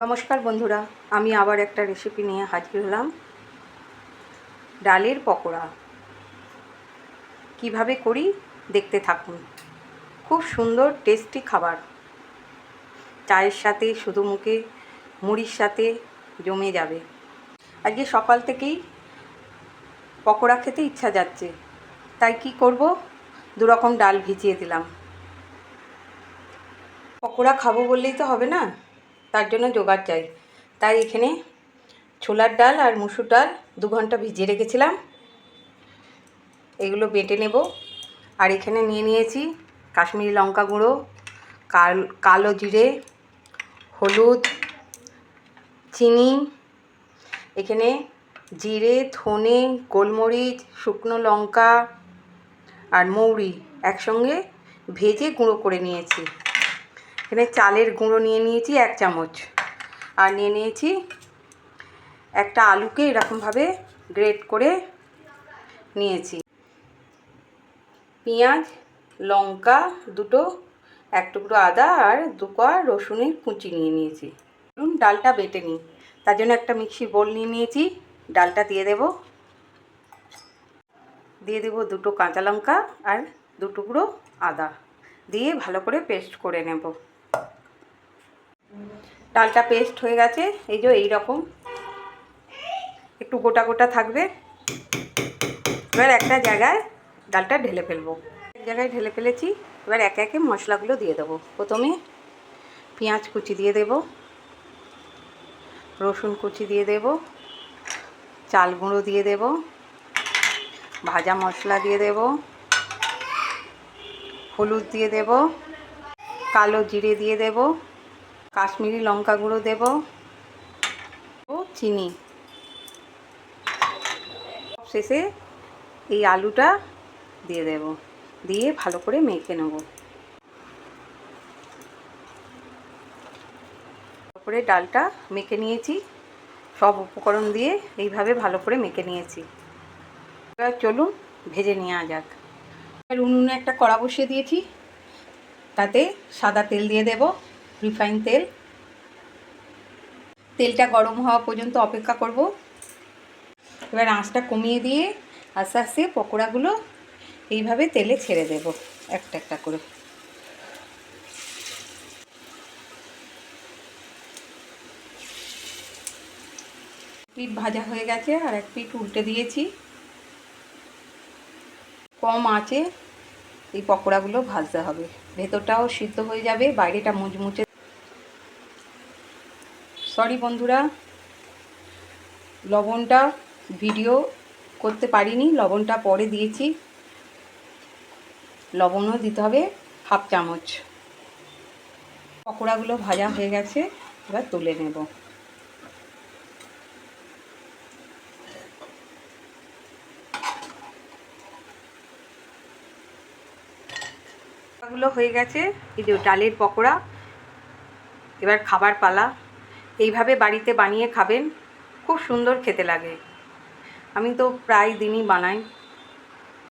নমস্কার বন্ধুরা, আমি আবার একটা রেসিপি নিয়ে হাজির হলাম। ডালের পকোড়া কিভাবে করি দেখতে থাকুন। খুব সুন্দর টেস্টি খাবার, চায়ের সাথে, শুধু মুখে, মুড়ির সাথে জমে যাবে। আজকে সকাল থেকেই পকোড়া খেতে ইচ্ছা যাচ্ছে, তাই কি করব, দুরকম ডাল ভিজিয়ে দিলাম। পকোড়া খাবো বললেই তো হবে না, তার জন্য জোগাড় চাই। তাই এখানে ছোলার ডাল আর মুসুর ডাল 2 ঘন্টা ভিজিয়ে রেখেছিলাম, এগুলো বেটে নেব। আর এখানে নিয়ে নিয়েছি কাশ্মীরি লঙ্কা গুঁড়ো, কালো জিরে, হলুদ, চিনি, এখানে জিরে, ধনে, গোলমরিচ, শুকনো লঙ্কা আর মৌরি একসঙ্গে ভেজে গুঁড়ো করে নিয়েছি। এখানে চালের গুঁড়ো নিয়ে নিয়েছি 1 চামচ, আর নিয়ে নিয়েছি একটা আলুকে এরকমভাবে গ্রেট করে নিয়েছি। পেঁয়াজ, লঙ্কা দুটো, 1 টুকরো আদা আর 2 কোয়া রসুনের কুচি নিয়ে নিয়েছি। ডালটা বেটে নিই, তার জন্য একটা মিক্সি বোল নিয়ে নিয়েছি। ডালটা দিয়ে দেব 2 কাঁচা লঙ্কা আর 2 টুকরো আদা দিয়ে ভালো করে পেস্ট করে নেব। ডালটা পেস্ট হয়ে গেছে, এই যে এইরকম একটু গোটা গোটা থাকবে। এবার একটা জায়গায় ডালটা ঢেলে ফেলবো। এক জায়গায় ঢেলে ফেলেছি, এবার একে একে মশলাগুলো দিয়ে দেবো। প্রথমে পেঁয়াজ কুচি দিয়ে দেব, রসুন কুচি দিয়ে দেব, চাল গুঁড়ো দিয়ে দেব, ভাজা মশলা দিয়ে দেব, হলুদ দিয়ে দেব, কালো জিরে দিয়ে দেব, কাশ্মীরি লঙ্কা গুঁড়ো দেব ও চিনি। শেষে এই আলুটা দিয়ে দেব, দিয়ে ভালো করে মেখে নেব। তারপরে ডালটা মেখে নিয়েছি, সব উপকরণ দিয়ে এইভাবে ভালো করে মেখে নিয়েছি। এবার চলুন ভেজে নেওয়া যাক। উনুনে একটা কড়া বসিয়ে দিয়েছি, তাতে সাদা তেল দিয়ে দেব, রিফাইন তেল। তেলটা গরম হওয়া পর্যন্ত অপেক্ষা করব। এবার আঁচটা কমিয়ে দিয়ে আস্তে আস্তে পকোড়াগুলো এইভাবে তেলে ছেড়ে দেব একটা একটা করে। পিঠ ভাজা হয়ে গেছে, আর এক পিঠ উল্টে দিয়েছি। কম আঁচে এই পকোড়াগুলো ভাজতে হবে, ভেতরটাও সিদ্ধ হয়ে যাবে, বাইরেটা মুচমুচে। সরি বন্ধুরা, লবণটা ভিডিও করতে পারিনি, লবণটা পরে দিয়েছি। লবণও দিতে হবে 1/2 চামচ। পকোড়াগুলো ভাজা হয়ে গেছে, এবার তুলে নেব। পকোড়াগুলো হয়ে গেছে, এই যে ডালের পকোড়া। এবার খাবার পালা। এইভাবে বাড়িতে বানিয়ে খাবেন, খুব সুন্দর খেতে লাগে। আমি তো প্রায় দিনই বানাই।